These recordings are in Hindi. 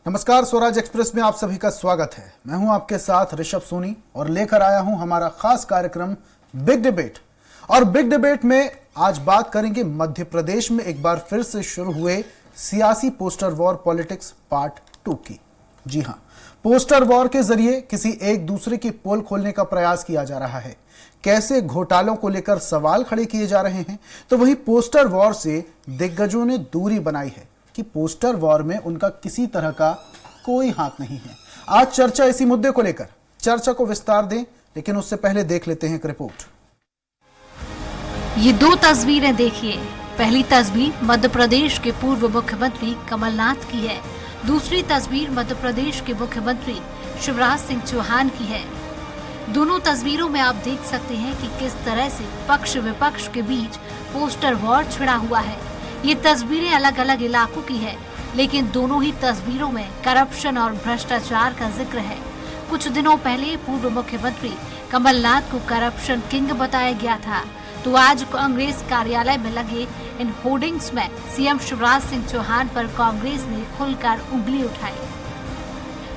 नमस्कार, स्वराज एक्सप्रेस में आप सभी का स्वागत है। मैं हूं आपके साथ ऋषभ सोनी और लेकर आया हूं हमारा खास कार्यक्रम बिग डिबेट। और बिग डिबेट में आज बात करेंगे मध्य प्रदेश में एक बार फिर से शुरू हुए सियासी पोस्टर वॉर पॉलिटिक्स पार्ट 2 की। जी हां, पोस्टर वॉर के जरिए किसी एक दूसरे की पोल खोलने का प्रयास किया जा रहा है। कैसे घोटालों को लेकर सवाल खड़े किए जा रहे हैं, तो वही पोस्टर वॉर से दिग्गजों ने दूरी बनाई है कि पोस्टर वॉर में उनका किसी तरह का कोई हाथ नहीं है। आज चर्चा इसी मुद्दे को लेकर, चर्चा को विस्तार दें, लेकिन उससे पहले देख लेते हैं एक रिपोर्ट। ये दो तस्वीरें देखिए। पहली तस्वीर मध्य प्रदेश के पूर्व मुख्यमंत्री कमलनाथ की है। दूसरी तस्वीर मध्य प्रदेश के मुख्यमंत्री शिवराज सिंह चौहान की है। दोनों तस्वीरों में आप देख सकते हैं कि किस तरह से पक्ष विपक्ष के बीच पोस्टर वॉर छिड़ा हुआ है। ये तस्वीरें अलग अलग इलाकों की है, लेकिन दोनों ही तस्वीरों में करप्शन और भ्रष्टाचार का जिक्र है। कुछ दिनों पहले पूर्व मुख्यमंत्री कमलनाथ को करप्शन किंग बताया गया था, तो आज कांग्रेस कार्यालय में लगे इन होर्डिंग्स में सीएम शिवराज सिंह चौहान पर कांग्रेस ने खुलकर उंगली उठाई।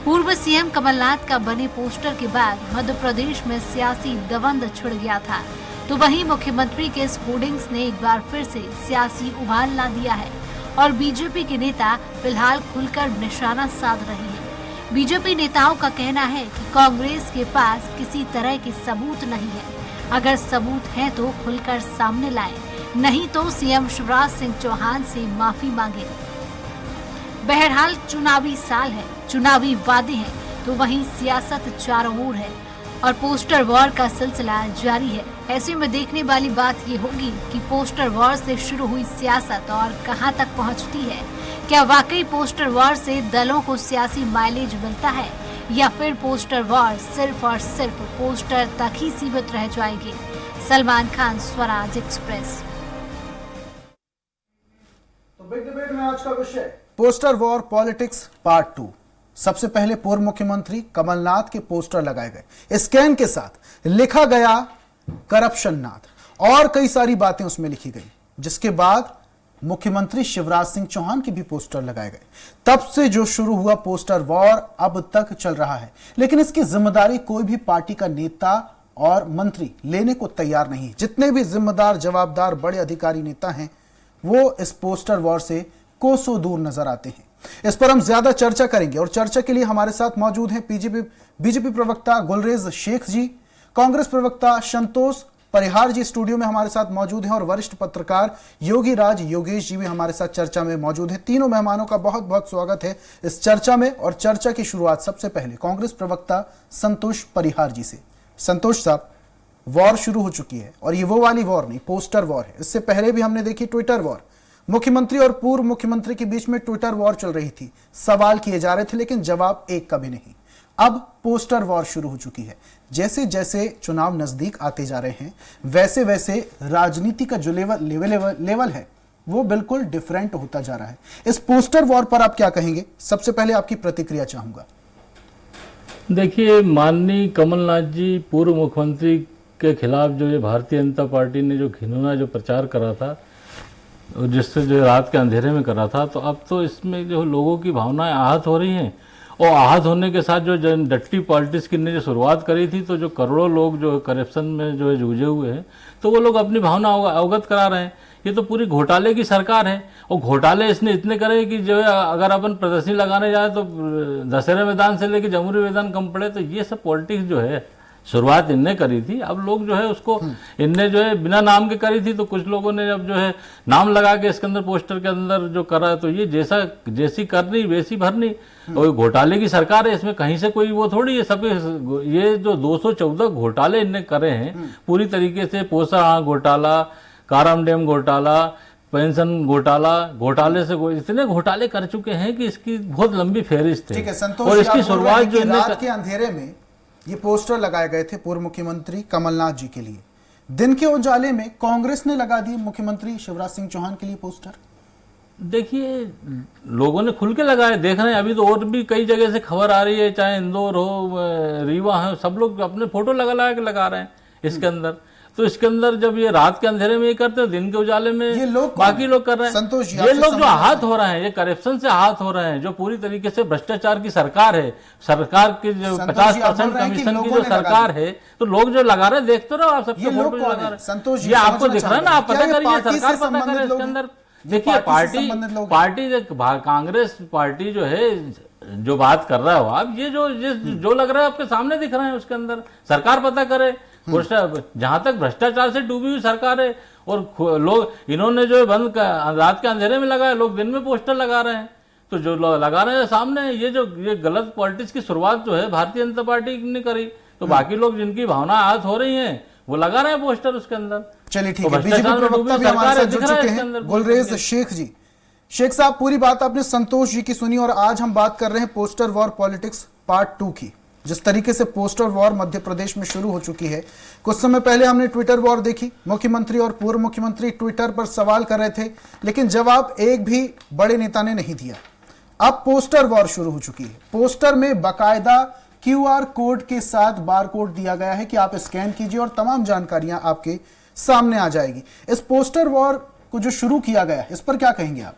पूर्व सीएम कमलनाथ का बने पोस्टर के बाद मध्य प्रदेश में सियासी दबंध छिड़ गया था, तो वहीं मुख्यमंत्री के इस होर्डिंग्स ने एक बार फिर से सियासी उबाल ला दिया है और बीजेपी के नेता फिलहाल खुलकर निशाना साध रहे हैं। बीजेपी नेताओं का कहना है कि कांग्रेस के पास किसी तरह के सबूत नहीं है। अगर सबूत है तो खुलकर सामने लाएं, नहीं तो सीएम शिवराज सिंह चौहान से माफी मांगे। बहरहाल चुनावी साल है, चुनावी वादे हैं, तो वहीं सियासत चारों ओर है और पोस्टर वॉर का सिलसिला जारी है। ऐसे में देखने वाली बात ये होगी कि पोस्टर वॉर से शुरू हुई सियासत और कहां तक पहुंचती है। क्या वाकई पोस्टर वॉर से दलों को सियासी माइलेज मिलता है, या फिर पोस्टर वॉर सिर्फ और सिर्फ पोस्टर तक ही सीमित रह जाएगी। सलमान खान, स्वराज एक्सप्रेस। तो बिग डिबेट में आज का विषय पोस्टर वॉर पॉलिटिक्स पार्ट 2। सबसे पहले पूर्व मुख्यमंत्री कमलनाथ के पोस्टर लगाए गए, स्कैन के साथ लिखा गया करप्शन नाथ और कई सारी बातें उसमें लिखी गई, जिसके बाद मुख्यमंत्री शिवराज सिंह चौहान के भी पोस्टर लगाए गए। तब से जो शुरू हुआ पोस्टर वॉर अब तक चल रहा है, लेकिन इसकी जिम्मेदारी कोई भी पार्टी का नेता और मंत्री लेने को तैयार नहीं। जितने भी जिम्मेदार जवाबदार बड़े अधिकारी नेता हैं, वो इस पोस्टर वॉर से कोसों दूर नजर आते हैं। इस पर हम ज्यादा चर्चा करेंगे और चर्चा के लिए हमारे साथ मौजूद हैं बीजेपी प्रवक्ता गुलरेज शेख जी, कांग्रेस प्रवक्ता संतोष परिहार जी स्टूडियो में हमारे साथ मौजूद हैं और वरिष्ठ पत्रकार योगी राज योगेश जी भी हमारे साथ चर्चा में मौजूद हैं। तीनों मेहमानों का बहुत बहुत स्वागत है इस चर्चा में। और चर्चा की शुरुआत सबसे पहले कांग्रेस प्रवक्ता संतोष परिहार जी से। संतोष साहब, वॉर शुरू हो चुकी है और ये वो वाली वॉर नहीं, पोस्टर वॉर है। इससे पहले भी हमने देखी ट्विटर वॉर, मुख्यमंत्री और पूर्व मुख्यमंत्री के बीच में ट्विटर वॉर चल रही थी, सवाल किए जा रहे थे लेकिन जवाब एक का भी नहीं। अब पोस्टर वॉर शुरू हो चुकी है। जैसे जैसे चुनाव नजदीक आते जा रहे हैं, वैसे वैसे राजनीति का जो लेवल है वो बिल्कुल डिफरेंट होता जा रहा है। इस पोस्टर वॉर पर आप क्या कहेंगे? सबसे पहले आपकी प्रतिक्रिया चाहूंगा। देखिए, माननीय कमलनाथ जी पूर्व मुख्यमंत्री के खिलाफ जो ये भारतीय जनता पार्टी ने जो घिनौना जो प्रचार करा था, जिससे जो रात के अंधेरे में करा था, तो अब तो इसमें जो लोगों की भावनाएं आहत हो रही हैं। और आहत होने के साथ जो डट्टी पॉलिटिक्स की ने जो शुरुआत करी थी, तो जो करोड़ों लोग जो करप्शन में जो है जूझे हुए हैं, तो वो लोग अपनी भावना अवगत करा रहे हैं। ये तो पूरी घोटाले की सरकार है और घोटाले इसने इतने करे कि जो है अगर अपन प्रदर्शनी लगाने जाए तो दशहरा मैदान से लेकर जमुहूरी मैदान कम पड़े। तो ये सब पॉलिटिक्स जो है शुरुआत इनने करी थी। अब लोग जो है उसको इनने जो है बिना नाम के करी थी, तो कुछ लोगों ने अब जो है नाम लगा के इसके अंदर पोस्टर के अंदर जो करा, तो ये जैसी करनी वैसी भरनी। और घोटाले की सरकार है, इसमें कहीं से कोई वो थोड़ी है। सब ये जो 214 घोटाले इनने करे हैं पूरी तरीके से, पोसा घोटाला, काराम डैम घोटाला, पेंशन घोटाले से इतने घोटाले कर चुके हैं कि इसकी बहुत लंबी फहरिस्त है। और इसकी शुरुआत जो रात के अंधेरे में ये पोस्टर लगाए गए थे पूर्व मुख्यमंत्री कमलनाथ जी के लिए, दिन के उजाले में कांग्रेस ने लगा दिए मुख्यमंत्री शिवराज सिंह चौहान के लिए पोस्टर। देखिए, लोगों ने खुल के लगाए, देख रहे हैं। अभी तो और भी कई जगह से खबर आ रही है, चाहे इंदौर हो, रीवा है, सब लोग अपने फोटो लगा के लगा रहे हैं इसके अंदर। तो इसके अंदर जब ये रात के अंधेरे में ये करते हैं, दिन के उजाले में ये लोग बाकी लोग कर रहे हैं। संतोष जी, ये आपसे लोग जो समझ आहत हो रहे हैं, ये करप्शन से आहत हो रहे हैं, जो पूरी तरीके से भ्रष्टाचार की सरकार है, सरकार की जो संतोष 50% रहे हैं कि कमीशन की लोगों जो ने लगा सरकार है, तो लोग जो लगा रहे हैं, देखते रहो आप, सबके ये लोग फोटो जो कौन लगा है? रहे संतोष हैं, जी ये आपको समझना दिख रहा है ना, चाह आप रहे हैं। पता क्या ये करिए, पार्टी सरकार से पता करे संबंधित इसके लोग अंदर। हैं? देखिए ये पार्टी से संबंधित लोग हैं? कांग्रेस पार्टी जो है, जो बात कर रहा हो आप, ये जो लग रहा है आपके सामने दिख रहे हैं, उसके अंदर सरकार पता करे। जहां तक भ्रष्टाचार से डूबी हुई सरकार है, और लोग इन्होंने जो बंद रात के अंधेरे में लगाया, लोग दिन में पोस्टर लगा रहे हैं, तो जो लगा रहे हैं सामने, ये गलत पॉलिटिक्स की शुरुआत जो है भारतीय जनता पार्टी ने करी, तो बाकी लोग जिनकी भावना आहत हो रही हैं, वो लगा रहे हैं पोस्टर उसके अंदर। चलिए ठीक तो है, बीजेपी भ्रष्टाचार में प्रवक्ता डूबी भी हमारे सरकार साथ है, जुड़ दिख रहा है चुके इसके हैं, अंदर। गुलरेज शेख जी। शेख साहब, पूरी बात आपने संतोष जी की सुनी, और आज हम बात कर रहे हैं पोस्टर वॉर पॉलिटिक्स पार्ट 2 की। जिस तरीके से पोस्टर वॉर मध्य प्रदेश में शुरू हो चुकी है, कुछ समय पहले हमने ट्विटर वॉर देखी, मुख्यमंत्री और पूर्व मुख्यमंत्री ट्विटर पर सवाल कर रहे थे, लेकिन जवाब एक भी बड़े नेता ने नहीं दिया। अब पोस्टर वॉर शुरू हो चुकी है। पोस्टर में बाकायदा QR कोड के साथ बार कोड दिया गया है कि आप स्कैन कीजिए और तमाम जानकारियां आपके सामने आ जाएगी। इस पोस्टर वॉर को जो शुरू किया गया, इस पर क्या कहेंगे आप?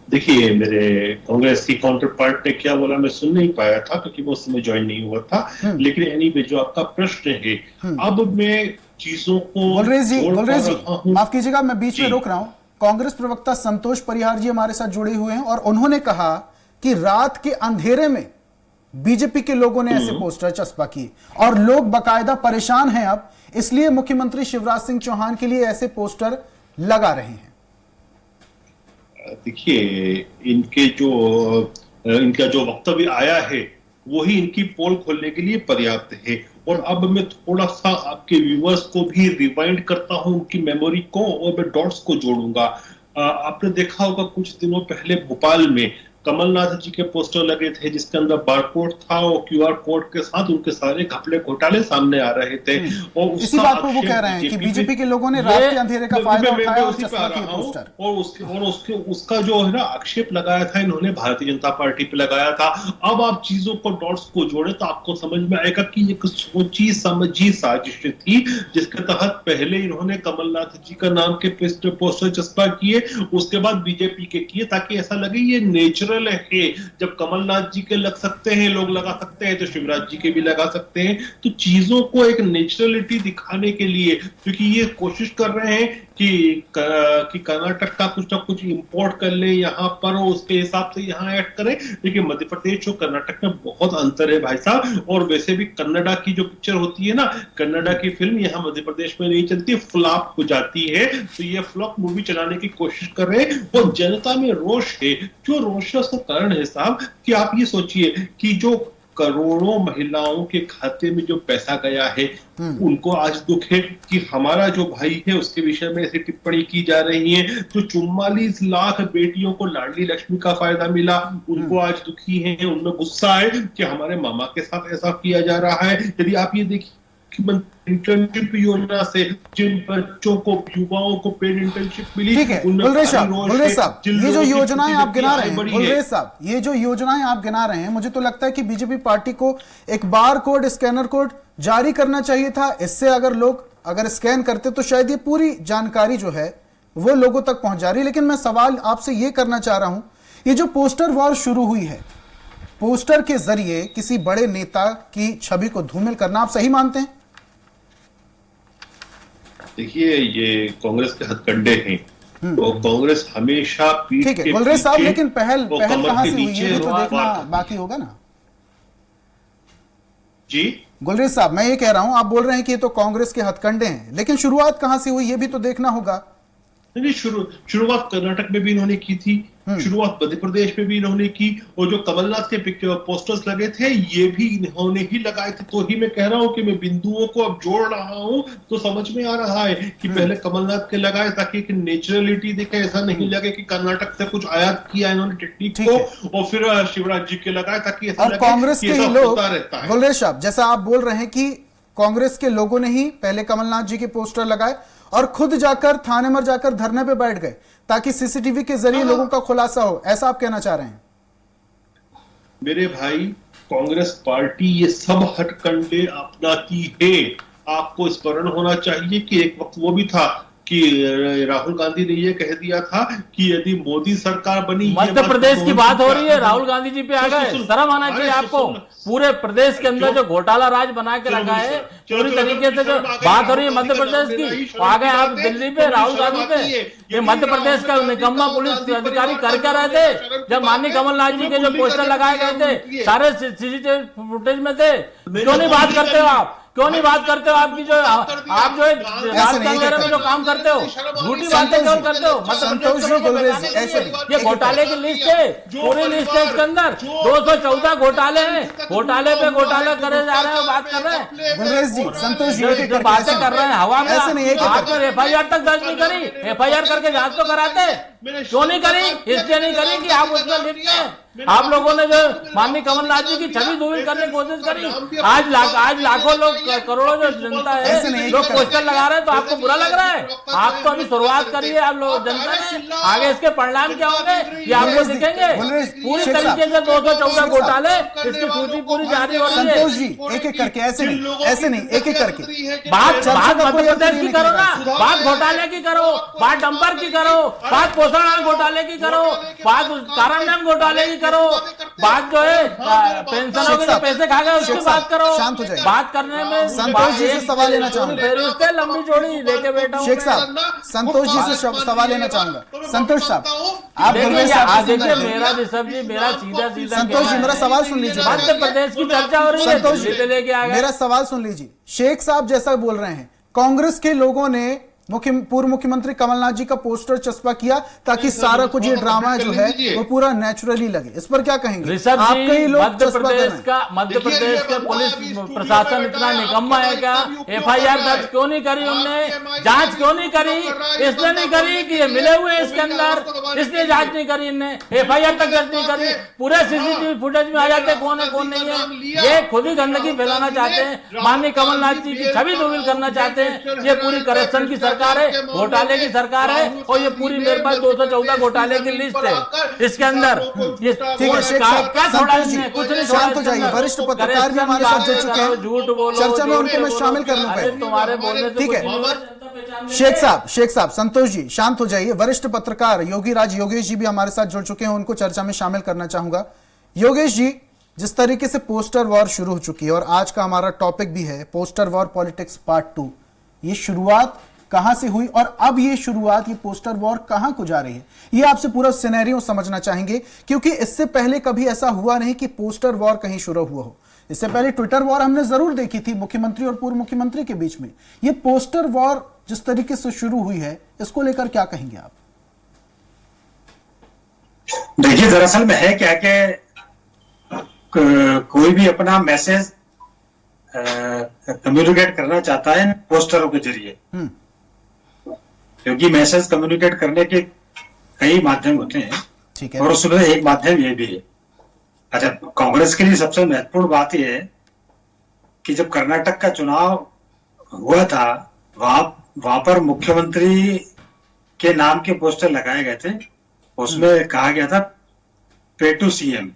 देखिए, मेरे कांग्रेस की काउंटर पार्ट ने क्या बोला मैं सुन नहीं पाया था, क्योंकि वो उस समय ज्वाइन नहीं हुआ था। लेकिन एनीवे, जो आपका प्रश्न है, अब मैं चीजों को गुलरेज जी माफ कीजिएगा, मैं बीच में जी। रोक रहा हूं। कांग्रेस प्रवक्ता संतोष परिहार जी हमारे साथ जुड़े हुए हैं, और उन्होंने कहा कि रात के अंधेरे में बीजेपी के लोगों ने ऐसे पोस्टर चस्पा किए, और लोग बाकायदा परेशान हैं अब, इसलिए मुख्यमंत्री शिवराज सिंह चौहान के लिए ऐसे पोस्टर लगा रहे हैं। देखिए, इनका जो वक्तव्य आया है, वही इनकी पोल खोलने के लिए पर्याप्त है। और अब मैं थोड़ा सा आपके व्यूअर्स को भी रिवाइंड करता हूं, उनकी मेमोरी को, और मैं डॉट्स को जोड़ूंगा। आपने देखा होगा कुछ दिनों पहले भोपाल में कमलनाथ जी के पोस्टर लगे थे, जिसके अंदर बारकोड था, और QR कोड के साथ उनके सारे घपले घोटाले सामने आ रहे थे। और इसी बात को वो कह रहे हैं कि बीजेपी के लोगों ने रात के अंधेरे का फायदा उठाया और चस्पा किए पोस्टर। और उसका जो है ना आक्षेप लगाया था इन्होंने, भारतीय जनता पार्टी पे लगाया था। अब आप चीजों को, डॉट्स को जोड़े तो आपको समझ में आएगा कि एक सोची समझी साजिश थी, जिसके तहत पहले इन्होंने कमलनाथ जी का नाम के पोस्टर चस्पा किए, उसके बाद बीजेपी के किए, ताकि ऐसा लगे ये नेचुरल है। जब कमलनाथ जी के लग सकते हैं, लोग लगा सकते हैं, तो शिवराज जी के भी लगा सकते हैं। तो चीजों को एक नेचुरलिटी दिखाने के लिए, क्योंकि ये कोशिश कर रहे हैं कि कर्नाटक का कुछ ना कुछ इंपोर्ट कर ले यहाँ पर, और उसके हिसाब से यहाँ ऐड करें। लेकिन मध्य प्रदेश और कर्नाटक में बहुत अंतर है भाई साहब। और वैसे भी कन्नडा की जो पिक्चर होती है ना, कन्नडा की फिल्म यहाँ मध्य प्रदेश में नहीं चलती, फ्लॉप हो जाती है। तो ये फ्लॉप मूवी चलाने की कोशिश कर रहे हैं, और जनता में रोष है। जो रोष है उसका कारण है साहब कि आप ये सोचिए कि जो करोड़ों महिलाओं के खाते में जो पैसा गया है, उनको आज दुख है कि हमारा जो भाई है उसके विषय में ऐसी टिप्पणी की जा रही है। जो 44 लाख बेटियों को लाडली लक्ष्मी का फायदा मिला, उनको आज दुखी है, उनमें गुस्सा है कि हमारे मामा के साथ ऐसा किया जा रहा है। यदि आप ये देखिए, इंटर्नशिप योजना से जिन बच्चों को, युवाओं को पेड इंटर्नशिप मिली, ठीक है गुलरेज साहब, ये जो योजनाएं आप गिना रहे हैं, गुलरेज साहब, ये जो योजनाएं आप गिना रहे हैं, मुझे तो लगता है कि बीजेपी पार्टी को एक बार कोड, स्कैनर कोड जारी करना चाहिए था। इससे अगर लोग स्कैन करते तो शायद ये पूरी जानकारी जो है वो लोगों तक पहुंच जा रही है। लेकिन मैं सवाल आपसे ये करना चाह रहा हूं, ये जो पोस्टर वॉर शुरू हुई है, पोस्टर के जरिए किसी बड़े नेता की छवि को धूमिल करना, आप सही मानते हैं? देखिए, ये कांग्रेस के हथकंडे हैं। तो कांग्रेस हमेशा पीठ ठीक है के गुलरेज साहब, पीछे लेकिन पहल कहां से हुई नीचे है, तो देखना वार- बाकी होगा ना। जी गुलरेज साहब, मैं ये कह रहा हूं, आप बोल रहे हैं कि ये तो कांग्रेस के हथकंडे हैं, लेकिन शुरुआत कहां से हुई ये भी तो देखना होगा। नहीं, शुरुआत कर्नाटक में भी इन्होंने की थी, शुरुआत मध्य प्रदेश में भी इन्होंने की, और जो कमलनाथ के पोस्टर्स लगे थे ये भी इन्होंने ही लगाए थे। तो ही मैं कह रहा हूं कि मैं बिंदुओं को अब जोड़ रहा हूं, तो समझ में आ रहा है कि पहले कमलनाथ के लगाए ताकि एक नेचुरलिटी दिखे, ऐसा नहीं लगे कि कर्नाटक से कुछ आयात किया इन्होंने टेक्निक को, और फिर शिवराज जी के लगाए ताकि ऐसा लगे कांग्रेस कि के ऐसा ही लोग, होता रहता है। गुलरेज साहब, जैसा आप बोल रहे हैं कि कांग्रेस के लोगों ने ही पहले कमलनाथ जी के पोस्टर लगाए और खुद जाकर थाने में जाकर धरने पे बैठ गए ताकि सीसीटीवी के जरिए लोगों का खुलासा हो, ऐसा आप कहना चाह रहे हैं? मेरे भाई, कांग्रेस पार्टी ये सब हथकंडे अपनाती है आपको स्मरण होना चाहिए कि एक वक्त वो भी था कि राहुल गांधी ने ये कह दिया था कि यदि मोदी सरकार बनी, मध्य प्रदेश की बात हो रही है, राहुल गांधी जी पे आ गए, शर्म आना चाहिए आपको। पूरे प्रदेश के अंदर जो घोटाला राज बना के रखा है, पूरी तरीके से जो बात हो रही है मध्य प्रदेश की, आ गए आप दिल्ली पे, राहुल गांधी पे। ये मध्य प्रदेश का निकम्मा पुलिस अधिकारी कर क्या रहे थे जब माननीय कमलनाथ जी के जो पोस्टर लगाए गए थे, सारे सीसीटीवी फुटेज में थे? क्यों नहीं बात करते हो आप? क्यों नहीं बात करते हो? आपकी जो आप जो राजकारण में जो काम करते हो, झूठी बातें क्यों करते हो? ये घोटाले की लिस्ट है, पूरी लिस्ट है, इसके अंदर 214 घोटाले हैं, घोटाले पे घोटाले करे जा रहे हैं, बात कर रहे हैं। गुलरेज जी, संतोष जी, जो बातें कर रहे हैं हवा में, आपने एफआईआर तक दर्ज नहीं करी, एफआईआर करके जांच तो कराते, क्यों नहीं करी? इसलिए नहीं करी कि आप उसमें लिखते हैं। आप लोगों ने जो माननीय कमलनाथ जी की छवि धूमिल करने की कोशिश करी, आज लाखों लोग, करोड़ों जो जनता है, लोग पोस्टर लगा रहे हैं, तो आपको बुरा लग रहा है? आप तो अभी शुरुआत करी है, आप लोग जनता ने, आगे इसके परिणाम क्या होंगे ये आपको दिखेंगे। पूरी तरीके से 214 घोटाले, इसकी सूची पूरी जारी हो रही है। संतोष जी, एक एक करके, ऐसे नहीं, एक एक करके बात मध्य प्रदेश की करो ना, बात घोटाले की करो, बात डंपर की करो, बात पोषण घोटाले की करो, बात कारण घोटाले की करो, बात जो है पेंशनों के जो पैसे खा गए उसकी बात करो। शांत हो जाइए। बात करने में संतोष जी से सवाल लेना चाहूंगा। लंबी चौड़ी लेके बैठा हूं। शेख साहब, संतोष जी से सवाल लेना चाहूंगा। संतोष साहब, आप देखिए मेरा ऋषभ जी, मेरा सीधा संतोष जी, मेरा सवाल सुन लीजिए। मध्य प्रदेश की चर्चा हो रही है, संतोष जी, लेके आ गए। मेरा सवाल सुन लीजिए। शेख साहब जैसा बोल रहे हैं, कांग्रेस के लोगों ने पूर्व मुख्यमंत्री कमलनाथ जी का पोस्टर चस्पा किया ताकि सारा कुछ ये ड्रामा जो है वो पूरा नेचुरली लगे। इस पर क्या कहेंगे? आपके ही लोग मध्य प्रदेश का पुलिस प्रशासन इतना निकम्मा है क्या? एफआईआर दर्ज क्यों नहीं करी उनने? जांच क्यों नहीं करी? इसलिए नहीं करी कि ये मिले हुए इसके अंदर, इसलिए जांच नहीं करी इनने, एफआईआर तक दर्ज नहीं करी। पूरे सीसीटीवी फुटेज में आ जाते कौन है कौन नहीं है। ये खुद ही गंदगी फैलाना चाहते हैं, माननीय कमलनाथ जी की छवि धूमिल करना चाहते हैं। ये पूरी करप्शन की सरकार है, घोटाले की सरकार है, और ये पूरी मेरे पास 214 घोटाले की लिस्ट है इसके अंदर। ये ठीक है शेख साहब, संतोष जी शांत हो जाइए। वरिष्ठ पत्रकार भी हमारे साथ जुड़ चुके हैं, झूठ बोलो, चर्चा में उनको मैं शामिल कर लूंगा। तुम्हारे बोलने से ठीक है शेख साहब, संतोष जी शांत हो जाइए। वरिष्ठ पत्रकार योगेश जी भी हमारे साथ जुड़ चुके हैं, उनको चर्चा में शामिल करना चाहूंगा। योगेश जी, जिस तरीके से पोस्टर वॉर शुरू हो चुकी है और आज का हमारा टॉपिक भी है पोस्टर वॉर पॉलिटिक्स पार्ट 2, ये शुरुआत कहां से हुई और अब ये शुरुआत, ये पोस्टर वॉर कहां को जा रही है, ये आपसे पूरा सिनेरियो समझना चाहेंगे, क्योंकि इससे पहले कभी ऐसा हुआ नहीं कि पोस्टर वॉर कहीं शुरू हुआ हो। इससे पहले ट्विटर वॉर हमने जरूर देखी थी मुख्यमंत्री और पूर्व मुख्यमंत्री के बीच में। ये पोस्टर वॉर जिस तरीके से शुरू हुई है, इसको लेकर क्या कहेंगे आप? देखिए, दरअसल में है क्या कि कोई भी अपना मैसेज कम्युनिकेट करना चाहता है पोस्टरों के जरिए, क्योंकि मैसेज कम्युनिकेट करने के कई माध्यम होते हैं। ठीक है। और उसमें एक माध्यम ये भी है। अच्छा, कांग्रेस के लिए सबसे महत्वपूर्ण बात यह है कि जब कर्नाटक का चुनाव हुआ था, वहां पर मुख्यमंत्री के नाम के पोस्टर लगाए गए थे। उसमें कहा गया था पे टू सीएम,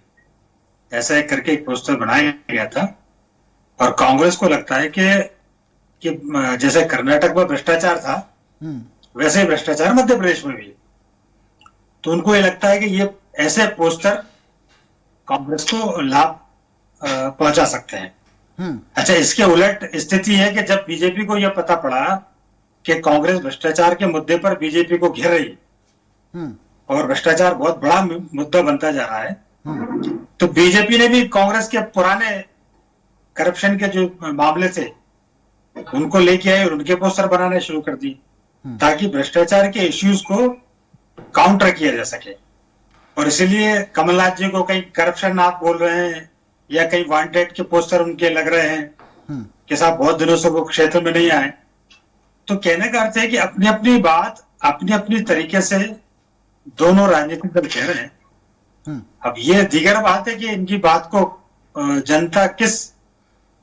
ऐसा एक करके एक पोस्टर बनाया गया था। और कांग्रेस को लगता है कि जैसे कर्नाटक में भ्रष्टाचार था, वैसे भ्रष्टाचार मध्य प्रदेश में भी। तो उनको ये लगता है कि ये ऐसे पोस्टर कांग्रेस को लाभ पहुंचा सकते हैं। अच्छा, इसके उलट स्थिति है कि जब बीजेपी को यह पता पड़ा कि कांग्रेस भ्रष्टाचार के मुद्दे पर बीजेपी को घेर रही और भ्रष्टाचार बहुत बड़ा मुद्दा बनता जा रहा है, तो बीजेपी ने भी कांग्रेस के पुराने करप्शन के जो मामले थे उनको लेके आए और उनके पोस्टर बनाने शुरू कर दिए, ताकि भ्रष्टाचार के इश्यूज को काउंटर किया जा सके। और इसीलिए कमलनाथ जी को कहीं करप्शन आप बोल रहे हैं या कहीं वांटेड के पोस्टर उनके लग रहे हैं कि साहब बहुत दिनों से वो क्षेत्र में नहीं आए। तो कहने का अर्थ है कि अपनी अपनी बात अपनी अपनी तरीके से दोनों राजनीतिक दल कह रहे हैं। अब ये दीगर बात है कि इनकी बात को जनता किस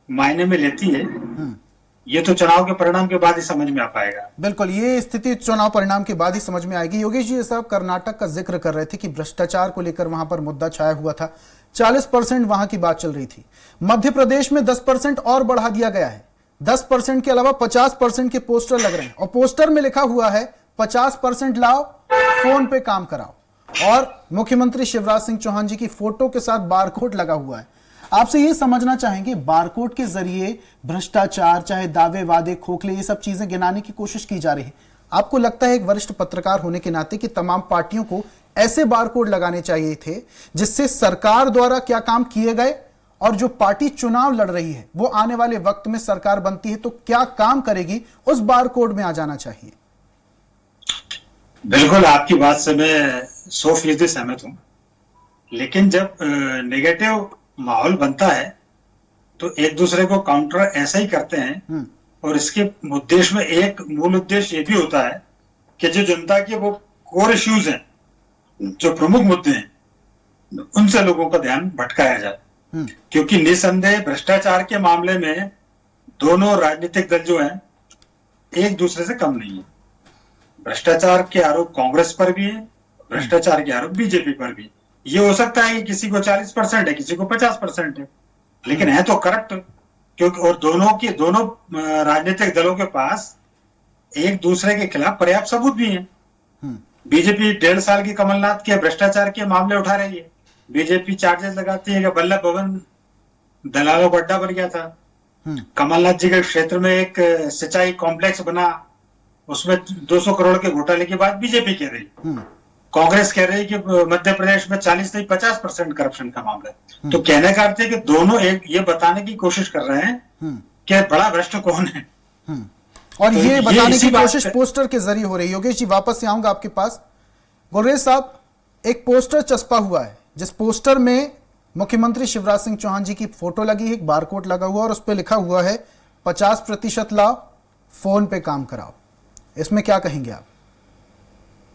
मायने में लेती है, ये तो चुनाव के परिणाम के बाद ही समझ में आ पाएगा। बिल्कुल, ये स्थिति चुनाव परिणाम के बाद ही समझ में आएगी। योगेश जी, साहब कर्नाटक का जिक्र कर रहे थे कि भ्रष्टाचार को लेकर वहां पर मुद्दा छाया हुआ था, 40% वहां की बात चल रही थी। मध्य प्रदेश में 10% और बढ़ा दिया गया है। 10% के अलावा 50% के पोस्टर लग रहे हैं और पोस्टर में लिखा हुआ है 50% लाओ, फोन पे काम कराओ और मुख्यमंत्री शिवराज सिंह चौहान जी की फोटो के साथ बारकोड लगा हुआ है। आपसे ये समझना चाहेंगे, बारकोड के जरिए भ्रष्टाचार, चाहे दावे वादे खोखले, ये सब चीजें गिनाने की कोशिश की जा रही है। आपको लगता है एक वरिष्ठ पत्रकार होने के नाते कि तमाम पार्टियों को ऐसे बारकोड लगाने चाहिए थे जिससे सरकार द्वारा क्या काम किए गए और जो पार्टी चुनाव लड़ रही है वो आने वाले वक्त में सरकार बनती है तो क्या काम करेगी, उस बारकोड में आ जाना चाहिए? बिल्कुल, आपकी बात से मैं 100% सहमत हूं, लेकिन जब नेगेटिव माहौल बनता है तो एक दूसरे को काउंटर ऐसा ही करते हैं और इसके उद्देश्य में एक मूल उद्देश्य ये भी होता है कि जो जनता के वो कोर इश्यूज हैं, जो प्रमुख मुद्दे हैं, उनसे लोगों का ध्यान भटकाया जाए। क्योंकि निसंदेह भ्रष्टाचार के मामले में दोनों राजनीतिक दल जो हैं एक दूसरे से कम नहीं है। भ्रष्टाचार के आरोप कांग्रेस पर भी है, भ्रष्टाचार के आरोप बीजेपी पर भी। ये हो सकता है कि किसी को 40% है, किसी को 50% है, लेकिन है तो करप्ट। क्योंकि और दोनों राजनीतिक दलों के पास एक दूसरे के खिलाफ पर्याप्त सबूत भी हैं। बीजेपी 1.5 साल की कमलनाथ के भ्रष्टाचार के मामले उठा रही है। बीजेपी चार्जेस लगाती है कि बल्लभ भवन दलालों का अड्डा बन गया था। कमलनाथ जी के क्षेत्र में एक सिंचाई कॉम्प्लेक्स बना, उसमें 200 करोड़ के घोटाले की बात बीजेपी कह रही। कांग्रेस कह रही कि मध्य प्रदेश में 40 नहीं 50% करप्शन का मामला है। तो कहने का अर्थ है कि दोनों एक ये बताने की कोशिश कर रहे हैं कि बड़ा भ्रष्ट कौन है, और तो ये बताने इसी की बात कोशिश पोस्टर के जरिए हो रही है। योगेश जी, वापस से आऊंगा आपके पास। गुलरेज साहब, एक पोस्टर चस्पा हुआ है जिस पोस्टर में मुख्यमंत्री शिवराज सिंह चौहान जी की फोटो लगी है, एक बारकोड लगा हुआ और उस पर लिखा हुआ है 50% लाओ, फोन पे काम कराओ। इसमें क्या कहेंगे आप?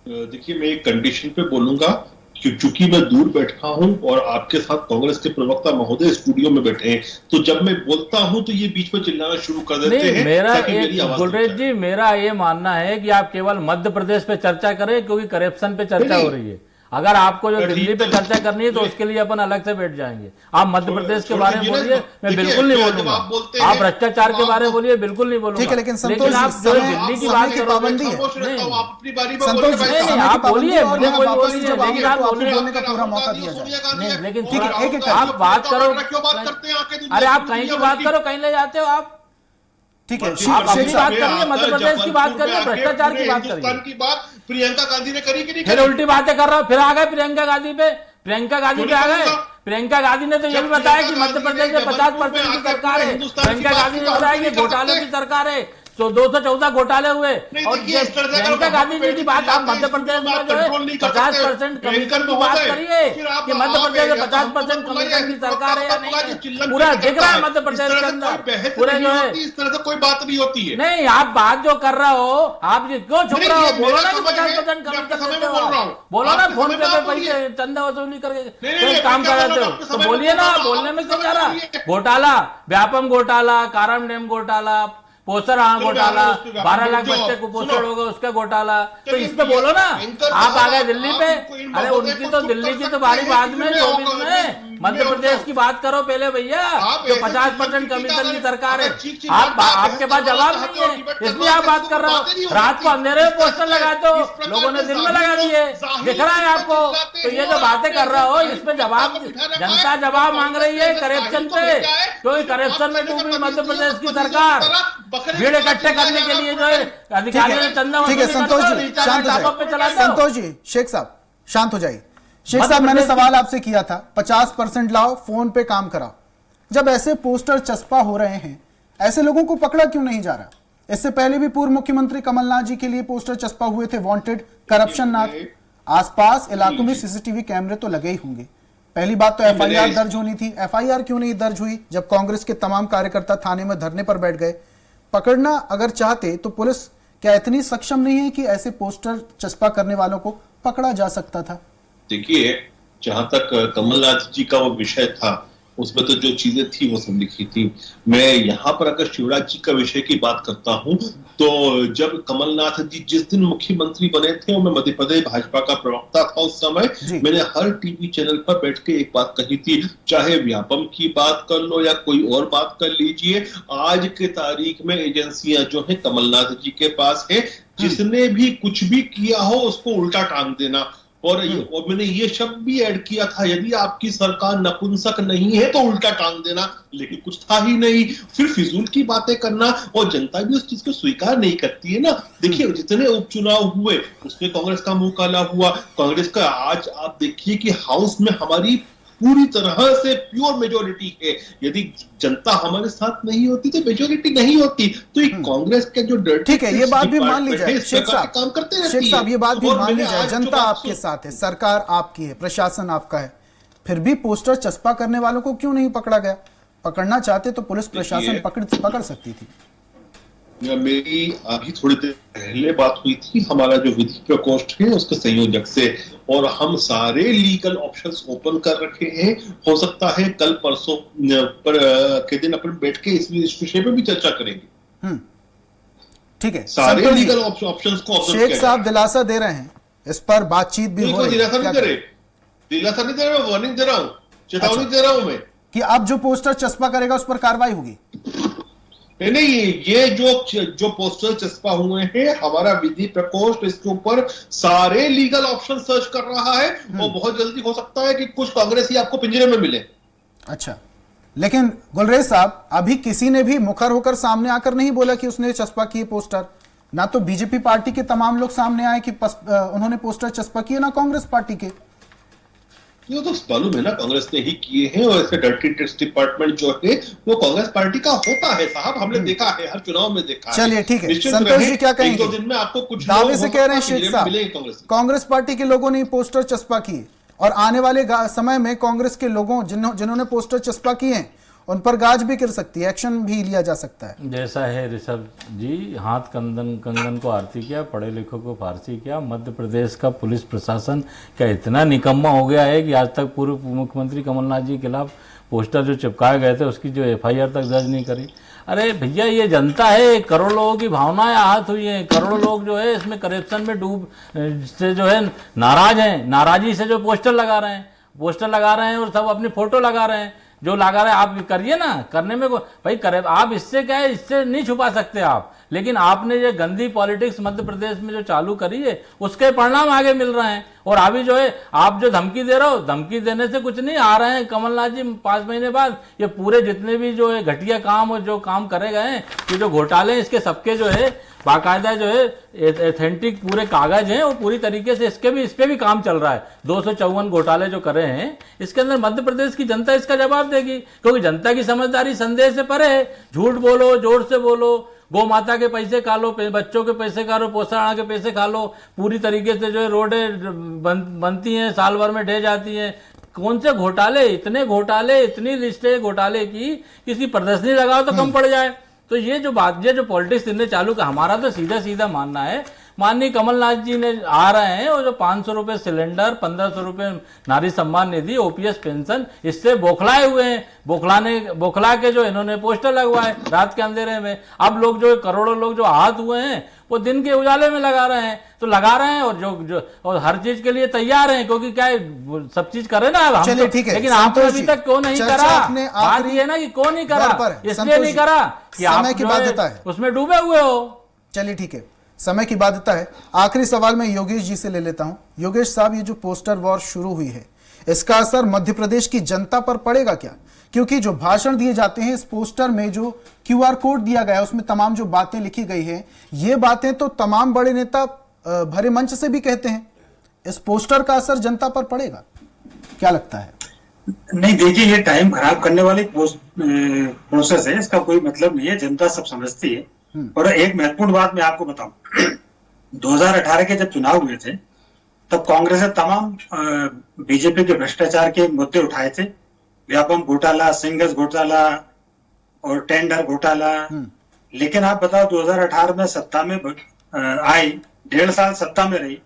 देखिए, मैं एक कंडीशन पे बोलूंगा कि चूंकि मैं दूर बैठा हूं और आपके साथ कांग्रेस के प्रवक्ता महोदय स्टूडियो में बैठे हैं, तो जब मैं बोलता हूं तो ये बीच में चिल्लाना शुरू कर देते हैं। मेरा ताकि मेरी आवाज गुलरेज जी, मेरा ये मानना है कि आप केवल मध्य प्रदेश पे चर्चा करें, क्योंकि करप्शन पे चर्चा हो रही है। अगर आपको जो दिल्ली पे चर्चा करनी है तो उसके लिए अपन अलग से बैठ जाएंगे। आप मध्य प्रदेश के बारे में बोलिए, मैं बिल्कुल नहीं बोलूंगा। आप भ्रष्टाचार के बारे में बोलिए, बिल्कुल नहीं बोलूंगा। ठीक है, लेकिन संतोष आप जो दिल्ली की बात करो, पाबंदी है। संतोष नहीं, आप बोलिए, मुझे कोई बोलिए, लेकिन आप बोलने का पूरा मौका दिया जाए। नहीं, लेकिन ठीक है, एक आप बात करो। अरे आप कहीं की बात करो, कहीं ले जाते हो आप। ठीक है, आप अपनी बात करिए, मध्य प्रदेश की बात करिए, भ्रष्टाचार की बात करिए। की बात प्रियंका गांधी ने करी कि नहीं फिर करी? उल्टी बातें कर रहा हूं, फिर आ गए प्रियंका गांधी पे। प्रियंका गांधी पे आ गए। प्रियंका गांधी ने तो ये भी बताया कि मध्य प्रदेश में 50% की सरकार है। प्रियंका गांधी ने बताया कि घोटालों की सरकार है, तो 214 घोटाले हुए। और प्रियंका गांधी जी की बात, आप मध्य प्रदेश में जो है 50% कमीशन की बात करिए कि मध्य प्रदेश में 50% कमीशन की सरकार है या नहीं है। पूरा दिख रहा है मध्य प्रदेश के अंदर पूरे जो है। इस तरह से कोई बात नहीं होती है। नहीं, आप बात जो कर रहे हो, आप क्यों छुप रहे हो? बोलो ना कि 50% कमीशन देते हो। बोलो ना, फोन पे पैसे चंदा वसूली करके काम कर रहे हो तो बोलिए ना। बोलने में क्यों जा रहा? घोटाला, व्यापम घोटाला, कारम डैम घोटाला, पोस्टर घोटाला, 12 लाख बच्चे कुपोषण हो गए उसका घोटाला, तो इस पे बोलो ना। आप आ गए दिल्ली पे। अरे उनकी तो दिल्ली की तो बारी बाद में 24 में, मध्य प्रदेश की बात करो पहले भैया। जो 50% कमीशन की सरकार है, आपके पास जवाब नहीं है, इसलिए आप बात कर रहे हो। रात को अंधेरे में पोस्टर लगाते हो, लोगों ने दिन में लगा दिए, दिख रहा है आपको। तो ये जो बातें कर रहे हो, इसमें जवाब, जनता जवाब मांग रही है करप्शन पे, क्योंकि करप्शन में डूबी मध्य प्रदेश की सरकार। भीड़ इकट्ठे करने के लिए जो है अधिकारियों ने चंदा ठीक है, संतोष जी शांत हो जाइए। संतोष जी, शेख साहब शांत हो जाइए। शेख साहब, मैंने सवाल आपसे किया था 50% लाओ, फोन पे काम कराओ। जब ऐसे पोस्टर चस्पा हो रहे हैं, ऐसे लोगों को पकड़ा क्यों नहीं जा रहा? इससे पहले भी पूर्व मुख्यमंत्री कमलनाथ जी के लिए पोस्टर चस्पा हुए थे, वांटेड, करप्शन नाथ। आसपास इलाकों में सीसीटीवी कैमरे तो लगे ही होंगे। पहली बात तो एफआईआर दर्ज होनी थी। एफआईआर क्यों नहीं दर्ज हुई जब कांग्रेस के तमाम कार्यकर्ता थाने में धरने पर बैठ गए? पकड़ना अगर चाहते तो पुलिस क्या इतनी सक्षम नहीं है कि ऐसे पोस्टर चस्पा करने वालों को पकड़ा जा सकता था? देखिए, जहां तक कमलनाथ जी का वो विषय था, उसमें तो जो चीजें थी वो सब लिखी थी। मैं यहाँ पर अगर शिवराज जी का विषय की बात करता हूँ तो जब कमलनाथ जी जिस दिन मुख्यमंत्री बने थे और मैं मध्य प्रदेश भाजपा का प्रवक्ता था उस समय, मैंने हर टीवी चैनल पर बैठ के एक बात कही थी, चाहे व्यापम की बात कर लो या कोई और बात कर लीजिए, आज के तारीख में एजेंसियां जो है कमलनाथ जी के पास है, जिसने भी कुछ भी किया हो उसको उल्टा टांग देना। और मैंने ये शब्द भी ऐड किया था, यदि आपकी सरकार नपुंसक नहीं है तो उल्टा टांग देना, लेकिन कुछ था ही नहीं। फिर फिजूल की बातें करना, और जनता भी उस चीज को स्वीकार नहीं करती है ना। देखिए जितने उपचुनाव हुए उसमें कांग्रेस का मुंह काला हुआ। कांग्रेस का आज आप देखिए कि हाउस में हमारी पूरी तरह से प्योर मेजोरिटी है। यदि जनता हमारे साथ नहीं होती तो मेजोरिटी नहीं होती। तो ये कांग्रेस के जो ठीक है, ये बात भी मान ली जाए शेख साहब, काम करते रहती है। शेख साहब ये बात भी मान ली जाए, जनता आपके साथ है, सरकार आपकी है, प्रशासन आपका है, फिर भी पोस्टर चस्पा करने वालों को क्यों नहीं पकड़ा गया? पकड़ना चाहते तो पुलिस प्रशासन पकड़ सकती थी। मेरी अभी थोड़ी देर पहले बात हुई थी हमारा जो विधि प्रकोष्ठ है उसके संयोजक से, और हम सारे लीगल ऑप्शंस ओपन कर रखे हैं। हो सकता है कल परसों के दिन अपन बैठ के इस विषय पे भी चर्चा करेंगे। ठीक है, सारे लीगल ऑप्शंस को शेख साहब दिलासा दे रहे हैं, इस पर बातचीत भी हो रही है। दिलासा नहीं दे रहे, वार्निंग दे रहा हूं, चेतावनी दे रहा हूं मैं कि अब जो पोस्टर चस्पा करेगा उस पर कार्रवाई होगी। नहीं, ये जो पोस्टर चस्पा हुए हैं, हमारा विधि प्रकोष्ठ इसके ऊपर सारे लीगल ऑप्शन सर्च कर रहा है, और बहुत जल्दी हो सकता है कि कुछ कांग्रेसी आपको पिंजरे में मिले। अच्छा, लेकिन गुलरेज साहब अभी किसी ने भी मुखर होकर सामने आकर नहीं बोला कि उसने चस्पा किए पोस्टर। ना तो बीजेपी पार्टी के तमाम लोग सामने आए कि उन्होंने पोस्टर चस्पा किए, ना कांग्रेस पार्टी के। ये तो मालूम है ना कांग्रेस ने ही किए हैं, और ऐसे डर्टी ट्रिक्स डिपार्टमेंट जो है वो कांग्रेस पार्टी का होता है साहब, हमने देखा है, हर चुनाव में देखा है। चलिए ठीक है, संतोष जी क्या कहेंगे? 1-2 दिन में आपको कुछ दावे से कह रहे हैं शेख साहब कांग्रेस पार्टी के लोगों ने पोस्टर चस्पा किए, और आने वाले समय में कांग्रेस के लोगों जिन्होंने पोस्टर चस्पा किए हैं उन पर गाज भी गिर सकती है, एक्शन भी लिया जा सकता है। जैसा है ऋषभ जी, हाथ कंगन को आरती किया, पढ़े लिखों को फारसी किया। मध्य प्रदेश का पुलिस प्रशासन क्या इतना निकम्मा हो गया है कि आज तक पूर्व मुख्यमंत्री कमलनाथ जी के खिलाफ पोस्टर जो चिपकाए गए थे उसकी जो FIR तक दर्ज नहीं करी? अरे भैया ये जनता है, करोड़ों लोगों की भावनाएं आहत हुई हैं, करोड़ों लोग जो है इसमें करप्शन में डूब से जो है नाराज हैं, नाराजी से जो पोस्टर लगा रहे हैं और सब अपनी फोटो लगा रहे हैं। जो लगा रहे आप करिए ना, करने में भाई करे, आप इससे क्या है, इससे नहीं छुपा सकते आप, लेकिन आपने ये गंदी पॉलिटिक्स मध्य प्रदेश में जो चालू करी है उसके परिणाम आगे मिल रहे हैं। और अभी जो है आप जो धमकी दे रहे हो, धमकी देने से कुछ नहीं, आ रहे हैं कमलनाथ जी 5 महीने बाद, ये पूरे जितने भी जो है घटिया काम और जो काम करे गए हैं, ये जो घोटाले हैं, इसके सबके जो है बाकायदा जो है एथेंटिक पूरे कागज हैं, और पूरी तरीके से इस पे भी काम चल रहा है। 254 घोटाले जो करे हैं इसके अंदर मध्य प्रदेश की जनता इसका जवाब देगी, क्योंकि जनता की समझदारी संदेह से परे है। झूठ बोलो, जोर से बोलो, गौ माता के पैसे खा लो, बच्चों के पैसे खा लो, पोषण के पैसे खा लो, पूरी तरीके से जो है रोडें बनती हैं, साल भर में ढह जाती हैं। कौन से घोटाले, इतने घोटाले, इतनी लिस्टें घोटाले की, किसी प्रदर्शनी लगाओ तो कम पड़ जाए। तो ये जो पॉलिटिक्स इनने चालू का, हमारा तो सीधा सीधा मानना है, माननीय कमलनाथ जी ने आ रहे हैं और जो 500 रुपए सिलेंडर, 1500 रुपए नारी सम्मान निधि, OPS पेंशन, इससे बौखलाए हुए हैं। बौखला के जो इन्होंने पोस्टर लगवाए रात के अंधेरे में। अब लोग जो करोड़ों लोग जो आहत हुए हैं वो दिन के उजाले में लगा रहे हैं, तो लगा रहे हैं, और और हर चीज के लिए तैयार हैं, क्योंकि क्या है, सब चीज करे ना हम तो, लेकिन आपने अभी तक क्यों नहीं करा? बात ये है ना कि क्यों नहीं करा, इसलिए नहीं करा कि समय की बाध्यता है, उसमें डूबे हुए हो। चलिए ठीक है, समय की बाध्यता है। आखिरी सवाल मैं योगेश जी से ले लेता हूं। योगेश साहब, ये जो पोस्टर वॉर शुरू हुई है इसका असर मध्य प्रदेश की जनता पर पड़ेगा क्या? क्योंकि जो भाषण दिए जाते हैं, इस पोस्टर में जो QR कोड दिया गया है उसमें तमाम जो बातें लिखी गई हैं, ये बातें तो तमाम बड़े नेता भरे मंच से भी कहते हैं। इस पोस्टर का असर जनता पर पड़ेगा, क्या लगता है? नहीं, देखिए ये टाइम खराब करने वाली प्रोसेस है, इसका कोई मतलब नहीं है, जनता सब समझती है। और एक महत्वपूर्ण बात मैं आपको बताऊं, 2018 के जब चुनाव हुए थे तब कांग्रेस ने तमाम बीजेपी के भ्रष्टाचार के मुद्दे उठाए थे, व्यापम घोटाला, सिंगस घोटाला और टेंडर घोटाला। लेकिन आप बताओ 2018 में सत्ता में आई, 1.5 साल सत्ता में रही,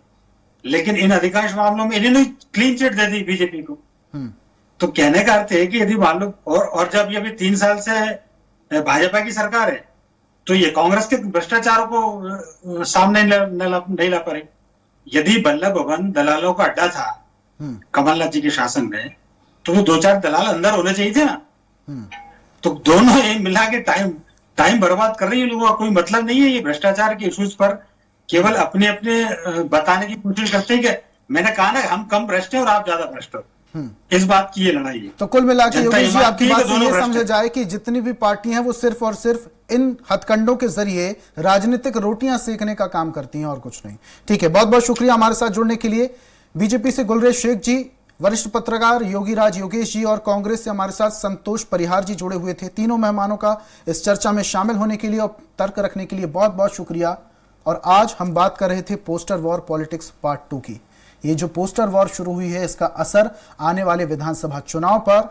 लेकिन इन अधिकांश मामलों में इन्होंने क्लीन चिट दे दी बीजेपी को। तो कहने का अर्थ है कि यदि मान लो और जब ये अभी 3 साल से भाजपा की सरकार है, तो ये कांग्रेस के भ्रष्टाचारों को सामने नहीं ला पा रही। यदि वल्लभ भवन दलालों का अड्डा था कमलनाथ जी के शासन में, तो वो 2-4 दलाल अंदर होने चाहिए थे ना। तो दोनों ये मिला के टाइम बर्बाद कर रही है लोगों का। कोई मतलब नहीं है ये भ्रष्टाचार के इश्यूज पर केवल अपने बताने की कोशिश करते हैं कि मैंने कहा ना हम कम भ्रष्ट हैं और आप ज्यादा भ्रष्ट हो। इस बात की ये लड़ाई है। तो कुल मिला के जनता योगेश जी ये आपकी मानती है बात कि से दोनों ये भ्रष्ट समझा हैं। जाए कि जितनी भी पार्टियां हैं वो सिर्फ और सिर्फ इन हथकंडों के जरिए राजनीतिक रोटियां सेकने का काम करती हैं और कुछ नहीं। ठीक है, बहुत बहुत शुक्रिया हमारे साथ जुड़ने के लिए। बीजेपी से गुलरेज शेख जी, वरिष्ठ पत्रकार योगीराज योगेश जी और कांग्रेस से हमारे साथ संतोष परिहार जी जुड़े हुए थे। तीनों मेहमानों का इस चर्चा में शामिल होने के लिए और तर्क रखने के लिए बहुत बहुत शुक्रिया। और आज हम बात कर रहे थे पोस्टर वॉर पॉलिटिक्स पार्ट 2 की। ये जो पोस्टर वॉर शुरू हुई है, इसका असर आने वाले विधानसभा चुनाव पर,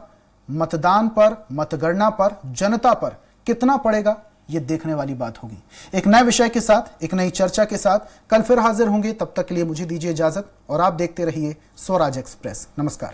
मतदान पर, मतगणना पर, जनता पर कितना पड़ेगा, ये देखने वाली बात होगी। एक नए विषय के साथ, एक नई चर्चा के साथ कल फिर हाजिर होंगे। तब तक के लिए मुझे दीजिए इजाजत और आप देखते रहिए स्वराज एक्सप्रेस। नमस्कार।